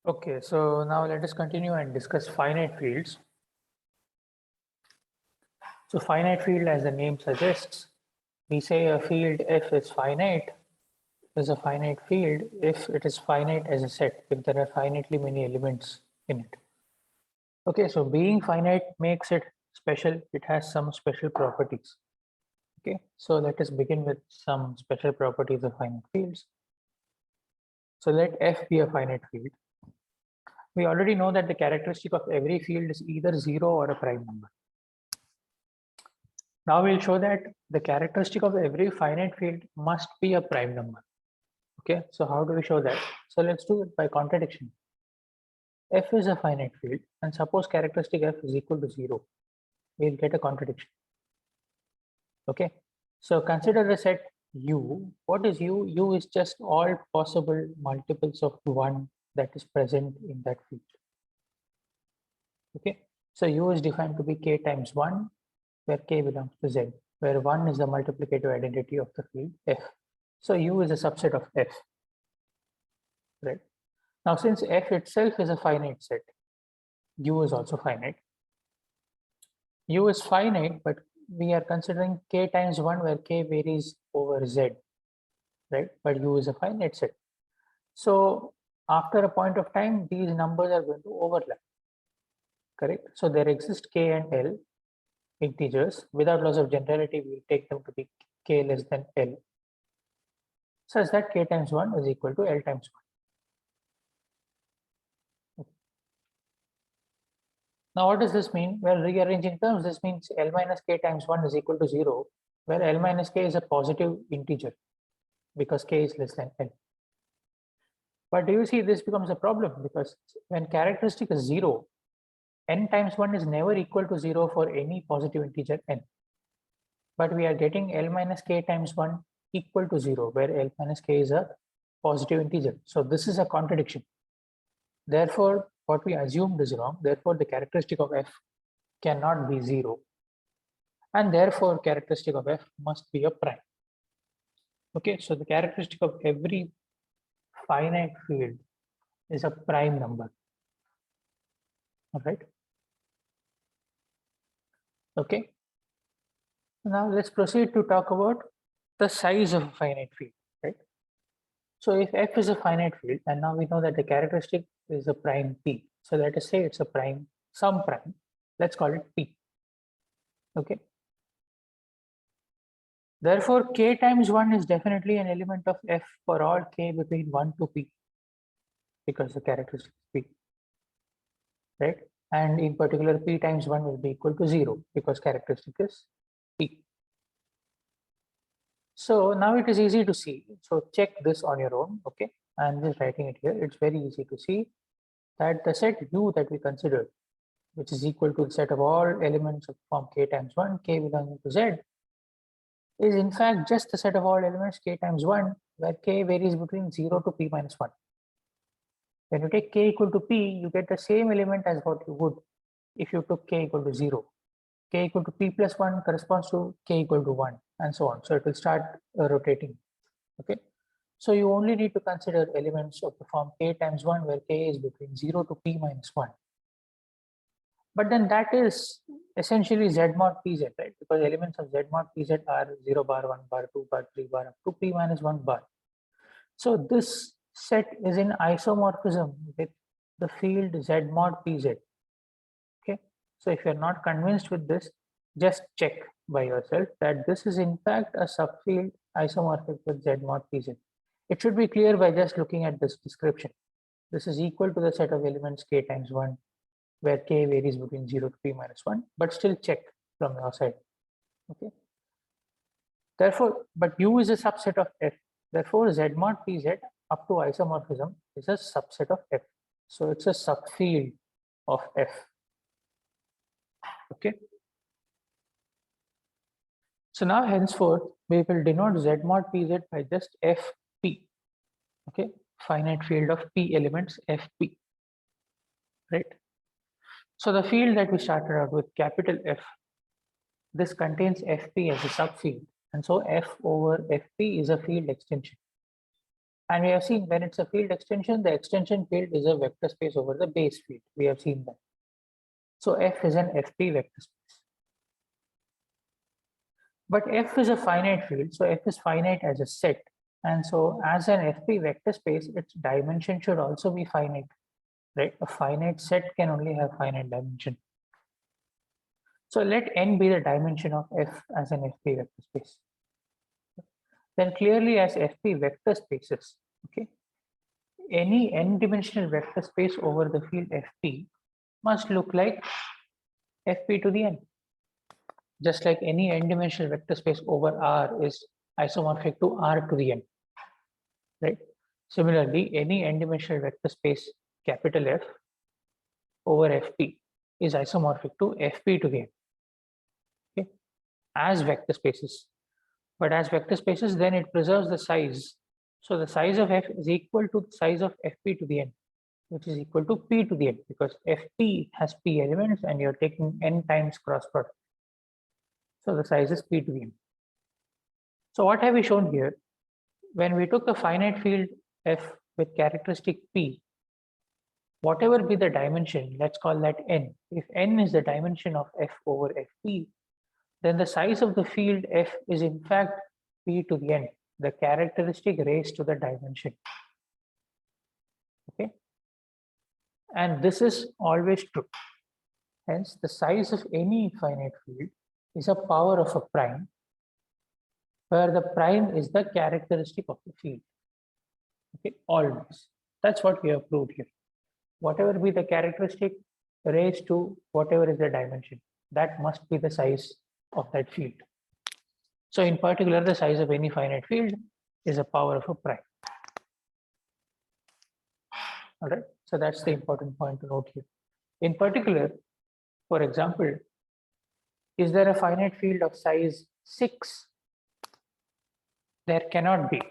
Okay, so now let us continue and discuss finite fields. So finite field, as the name suggests, we say a field F is a finite field if it is finite as a set, if there are finitely many elements in it. Okay, so being finite makes it special. It has some special properties. Okay, so let us begin with some special properties of finite fields. So let F be a finite field. We already know that the characteristic of every field is either 0 or a prime number. Now we'll show that the characteristic of every finite field must be a prime number. Okay, so how do we show that? So let's do it by contradiction. F is a finite field, and suppose characteristic F is equal to 0. We'll get a contradiction. Okay, so consider the set U. What is U? U is just all possible multiples of 1 that is present in that field. Okay, so U is defined to be k times 1, where k belongs to Z, where 1 is the multiplicative identity of the field F. So U is a subset of F, right? Now, since F itself is a finite set, U is also finite. U is finite, but we are considering k times 1, where k varies over Z, right? But U is a finite set. So after a point of time, these numbers are going to overlap, correct? So there exist k and L integers. Without loss of generality, we take them to be k less than L, such that k times 1 is equal to L times 1. Now, what does this mean? Well, rearranging terms, this means L minus k times 1 is equal to 0, where L minus k is a positive integer because k is less than L. But do you see this becomes a problem? Because when characteristic is 0, n times 1 is never equal to 0 for any positive integer n. But we are getting L minus k times 1 equal to 0, where L minus k is a positive integer. So this is a contradiction. Therefore, what we assumed is wrong. Therefore, the characteristic of F cannot be 0. And therefore, characteristic of F must be a prime. Okay, so the characteristic of every finite field is a prime number. All right. Okay. Now let's proceed to talk about the size of a finite field, right? So if F is a finite field, and now we know that the characteristic is a prime P. So let us say it's a prime, some prime. Let's call it P. Okay. Therefore, k times 1 is definitely an element of F for all k between 1 to P, because the characteristic is P, right? And in particular, P times 1 will be equal to 0 because characteristic is P. So now it is easy to see. So check this on your own, okay? I'm just writing it here. It's very easy to see that the set U that we considered, which is equal to the set of all elements of form k times 1, k belonging to Z, is in fact just the set of all elements k times 1, where k varies between 0 to p minus 1. When you take k equal to p, you get the same element as what you would if you took k equal to 0. K equal to p plus 1 corresponds to k equal to 1, and so on. So it will start rotating. Okay. So you only need to consider elements of the form k times 1, where k is between 0 to p minus 1. But then that is essentially Z mod pz, right? Because elements of Z mod pz are 0 bar, 1 bar, 2 bar, 3 bar, up to p minus 1 bar. So this set is in isomorphism with the field Z mod pz. Okay. So if you're not convinced with this, just check by yourself that this is in fact a subfield isomorphic with Z mod pz. It should be clear by just looking at this description. This is equal to the set of elements k times 1, where k varies between 0 to p minus 1, but still check from your side. Okay. Therefore, but U is a subset of F. Therefore, Z mod pz up to isomorphism is a subset of F. So it's a subfield of F. Okay. So now henceforth, we will denote Z mod pz by just Fp. Okay. Finite field of P elements Fp. Right. So the field that we started out with, capital F, this contains Fp as a subfield, and so F over Fp is a field extension. And we have seen when it's a field extension, the extension field is a vector space over the base field. We have seen that. So F is an FP vector space. But F is a finite field, so F is finite as a set. And so as an FP vector space, its dimension should also be finite, right? A finite set can only have finite dimension. So let n be the dimension of F as an FP vector space. Then clearly as FP vector spaces, okay, any n-dimensional vector space over the field FP must look like FP to the n. Just like any n-dimensional vector space over R is isomorphic to R to the n, right? Similarly, any n-dimensional vector space capital F over Fp is isomorphic to Fp to the n, okay, as vector spaces. But as vector spaces, then it preserves the size. So the size of F is equal to the size of Fp to the n, which is equal to P to the n, because Fp has P elements and you're taking n times cross product. So the size is P to the n. So what have we shown here? When we took a finite field F with characteristic P, whatever be the dimension, let's call that n. If n is the dimension of F over Fp, then the size of the field F is in fact P to the n, the characteristic raised to the dimension. Okay. And this is always true. Hence, the size of any finite field is a power of a prime, where the prime is the characteristic of the field. Okay, always. That's what we have proved here. Whatever be the characteristic raised to whatever is the dimension, that must be the size of that field. So in particular, the size of any finite field is a power of a prime. All right, so that's the important point to note here. In particular, for example, is there a finite field of size 6? There cannot be.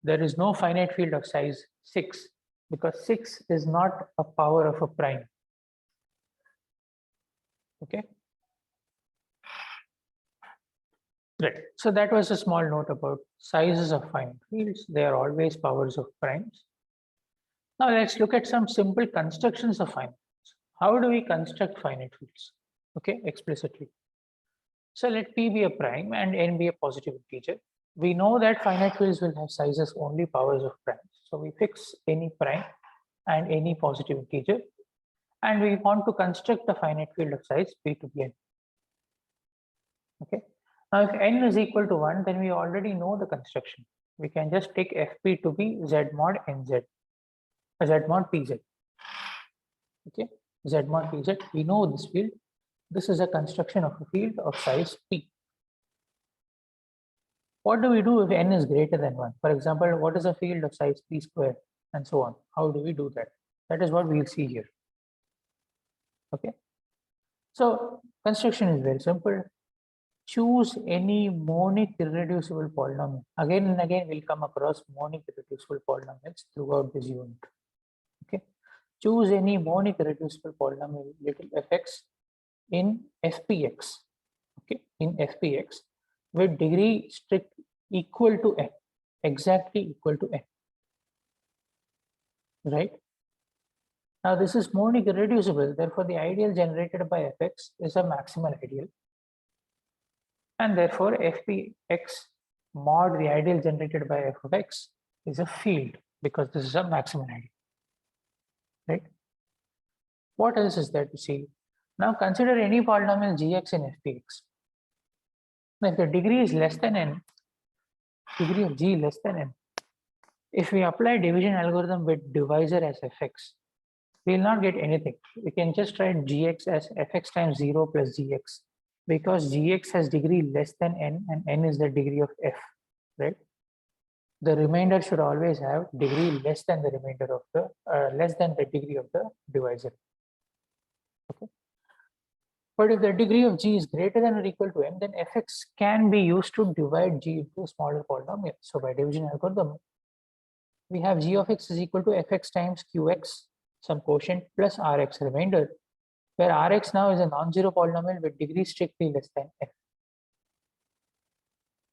There is no finite field of size 6 because 6 is not a power of a prime. Okay. Right. So that was a small note about sizes of finite fields. They are always powers of primes. Now let's look at some simple constructions of finite fields. How do we construct finite fields? Okay, explicitly. So let P be a prime and n be a positive integer. We know that finite fields will have sizes only powers of primes. So we fix any prime and any positive integer. And we want to construct a finite field of size P to the n. Okay. Now, if n is equal to 1, then we already know the construction. We can just take Fp to be Z mod Nz, Z mod Pz. Okay, Z mod Pz. We know this field. This is a construction of a field of size P. What do we do if n is greater than 1? For example, what is a field of size P square and so on? How do we do that? That is what we'll see here. Okay. So construction is very simple. Choose any monic irreducible polynomial. Again and again, we'll come across monic irreducible polynomials throughout this unit. Okay. Choose any monic irreducible polynomial little fx in Fpx. Okay, in Fpx with degree strict equal to n, exactly equal to n. Right. Now this is monic irreducible. Therefore, the ideal generated by Fx is a maximal ideal. And therefore, Fpx mod the ideal generated by f of x is a field because this is a maximal ideal. Right? What else is there to see? Now consider any polynomial gx in Fpx. Now, if the degree is less than n, degree of g less than n, if we apply division algorithm with divisor as fx, we will not get anything. We can just write gx as fx times 0 plus gx. Because gx has degree less than n and n is the degree of f, right? The remainder should always have degree less than the remainder of the less than the degree of the divisor. Okay. But if the degree of g is greater than or equal to n, then fx can be used to divide g into a smaller polynomial. So by division algorithm, we have g of x is equal to fx times qx, some quotient plus rx remainder, where Rx now is a non-zero polynomial with degree strictly less than f.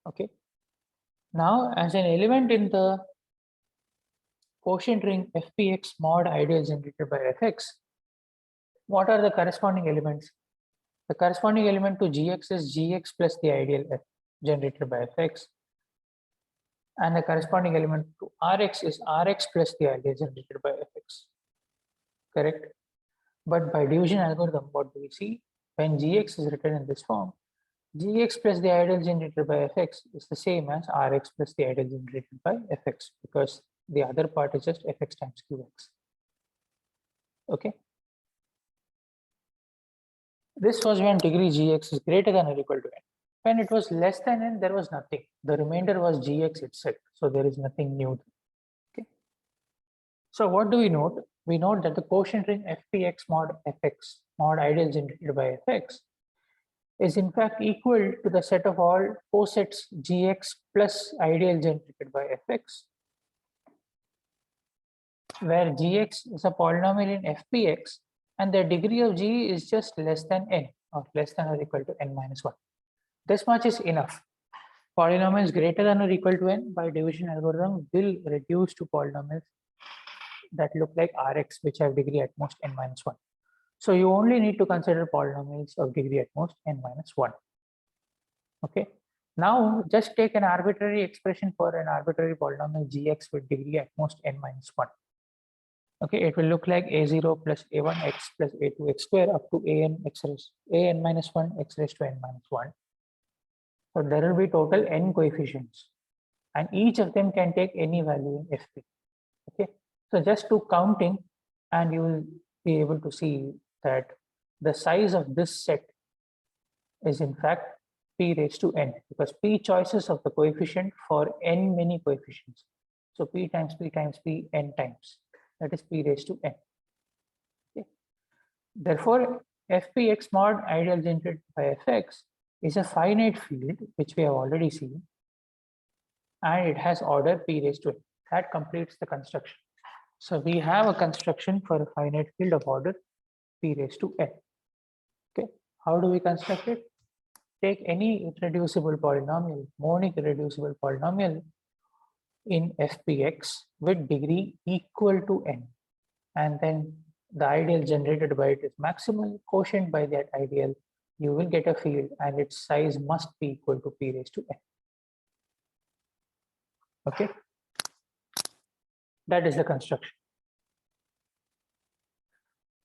Okay. Now, as an element in the quotient ring fpx mod ideal generated by fx, what are the corresponding elements? The corresponding element to gx is gx plus the ideal f generated by fx, and the corresponding element to rx is rx plus the ideal generated by fx. Correct? But by division algorithm, what do we see? When gx is written in this form, gx plus the ideal generated by fx is the same as rx plus the ideal generated by fx, because the other part is just fx times qx. Okay. This was when degree gx is greater than or equal to n. When it was less than n, there was nothing. The remainder was gx itself. So there is nothing new. Okay. So what do we note? We note that the quotient ring fpx mod fx mod ideal generated by fx is in fact equal to the set of all cosets gx plus ideal generated by fx, where gx is a polynomial in fpx and the degree of g is just less than n, or less than or equal to n minus 1. This much is enough. Polynomials greater than or equal to n by division algorithm will reduce to polynomials that look like Rx, which have degree at most n minus 1. So you only need to consider polynomials of degree at most n minus 1. Okay. Now just take an arbitrary expression for an arbitrary polynomial gx with degree at most n minus 1. Okay, it will look like a0 plus a1 x plus a2 x square up to an minus 1 x raised to n minus 1. So there will be total n coefficients, and each of them can take any value in fp. Okay, so just do counting and you will be able to see that the size of this set is in fact p raised to n, because p choices of the coefficient for n many coefficients. So p times p times p n times, that is p raised to n. Okay. Therefore, fpx mod ideal generated by fx is a finite field, which we have already seen, and it has order p raised to n. That completes the construction. So we have a construction for a finite field of order p raised to n. Okay, how do we construct it? Take any irreducible polynomial, monic irreducible polynomial in fpx with degree equal to n, and then the ideal generated by it is maximal, quotient by that ideal, you will get a field and its size must be equal to p raised to n. Okay, that is the construction.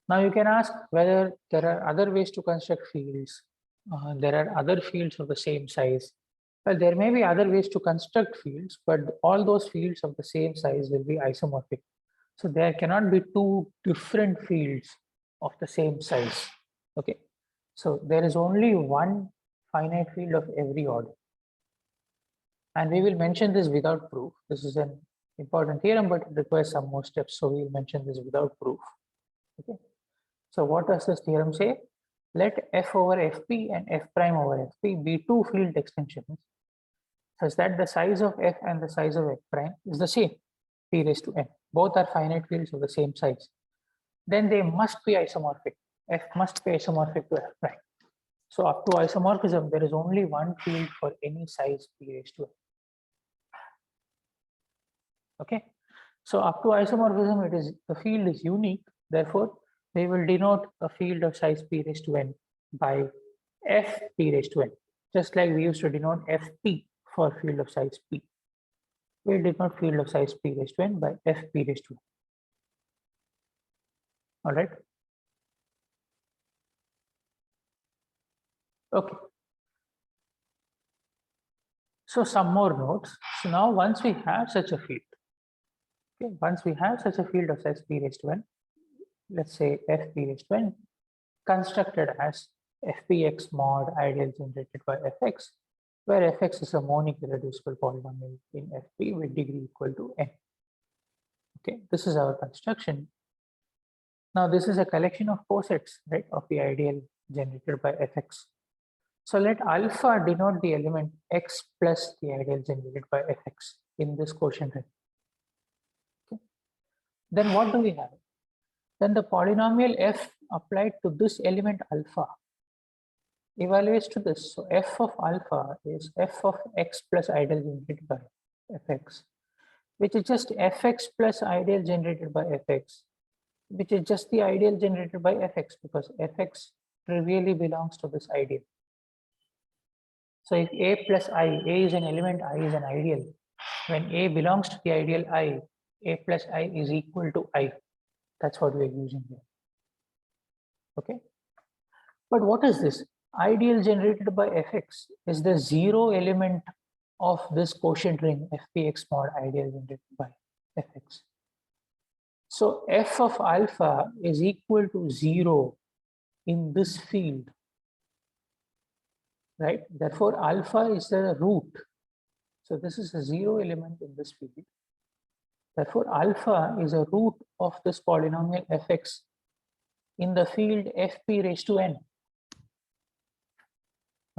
Now you can ask whether there are other ways to construct fields. There are other fields of the same size. Well, there may be other ways to construct fields, but all those fields of the same size will be isomorphic. So there cannot be two different fields of the same size. Okay, so there is only one finite field of every order. And we will mention this without proof. This is an important theorem, but it requires some more steps. So we will mention this without proof. Okay. So what does this theorem say? Let f over fp and f prime over fp be two field extensions such that the size of f and the size of f prime is the same, p raised to n. Both are finite fields of the same size. Then they must be isomorphic. F must be isomorphic to f prime. So up to isomorphism, there is only one field for any size p raised to n. Okay. So up to isomorphism, it is the field is unique. Therefore, we will denote a field of size p raised to n by f p raised to n, just like we used to denote fp for field of size p. We will denote field of size p raised to n by f p raised to n. All right. Okay. So some more notes. So now once we have such a field, okay, once we have such a field of size p raised to n, let's say f p raised to n, constructed as fpx mod ideal generated by fx, where fx is a monic irreducible polynomial in fp with degree equal to n. Okay, this is our construction. Now this is a collection of cosets, right, of the ideal generated by fx. So let alpha denote the element x plus the ideal generated by fx in this quotient ring. Okay. Then what do we have? Then the polynomial f applied to this element alpha evaluates to this. So f of alpha is f of x plus ideal generated by fx which is just fx plus ideal generated by fx, which is just the ideal generated by fx, because fx trivially belongs to this ideal. So if a plus I, a is an element, I is an ideal. When a belongs to the ideal I, a plus I is equal to I. That's what we're using here. Okay. But what is this? Ideal generated by fx is the zero element of this quotient ring fpx mod ideal generated by fx. So f of alpha is equal to 0 in this field, right? Therefore, alpha is the root. So this is a 0 element in this field. Therefore, alpha is a root of this polynomial fx in the field fp raised to n.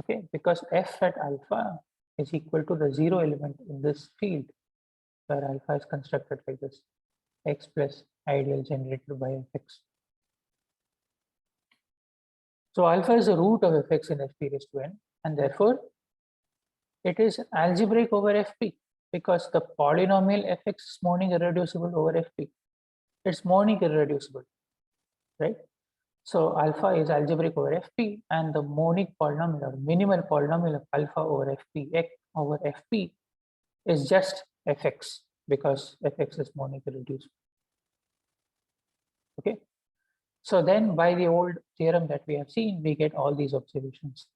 Okay, because f at alpha is equal to the 0 element in this field where alpha is constructed like this, x plus ideal generated by fx. So alpha is the root of fx in fp raised to n, and therefore it is algebraic over fp because the polynomial fx is monic irreducible over fp. It's monic irreducible, right? So alpha is algebraic over fp, and the monic polynomial or minimal polynomial of alpha over fp x over fp is just fx because fx is monic irreducible. Okay. So then by the old theorem that we have seen, we get all these observations.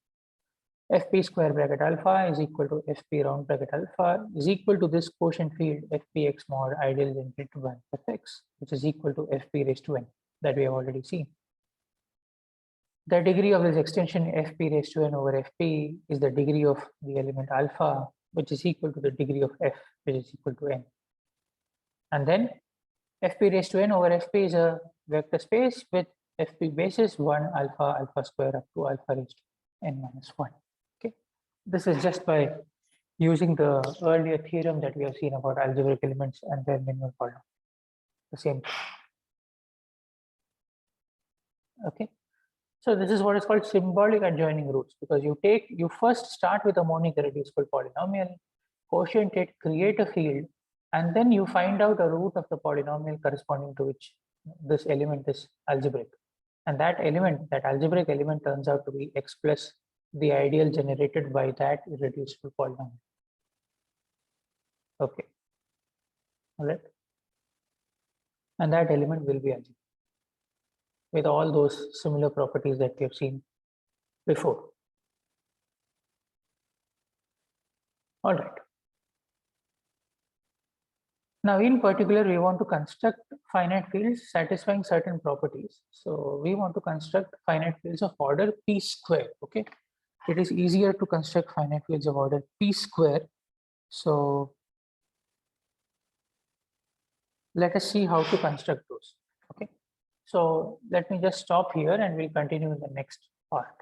Fp square bracket alpha is equal to Fp round bracket alpha is equal to this quotient field Fpx mod ideal generated by Fx, which is equal to Fp raised to n that we have already seen. The degree of this extension Fp raised to n over Fp is the degree of the element alpha, which is equal to the degree of F, which is equal to n. And then Fp raised to n over Fp is a vector space with Fp basis 1 alpha alpha square up to alpha raised to n minus 1. Okay, this is just by using the earlier theorem that we have seen about algebraic elements and their minimal polynomial. The same. Okay, so this is what is called symbolic adjoining roots, because you first start with a monic irreducible polynomial, quotient it, create a field, and then you find out a root of the polynomial corresponding to which this element is algebraic. And that element, that algebraic element, turns out to be x plus the ideal generated by that irreducible polynomial. Okay. All right. And that element will be algebraic with all those similar properties that we have seen before. All right. Now, in particular, we want to construct finite fields satisfying certain properties. So we want to construct finite fields of order p square. Okay, it is easier to construct finite fields of order p square. So let us see how to construct those. Okay, so let me just stop here and we'll continue in the next part.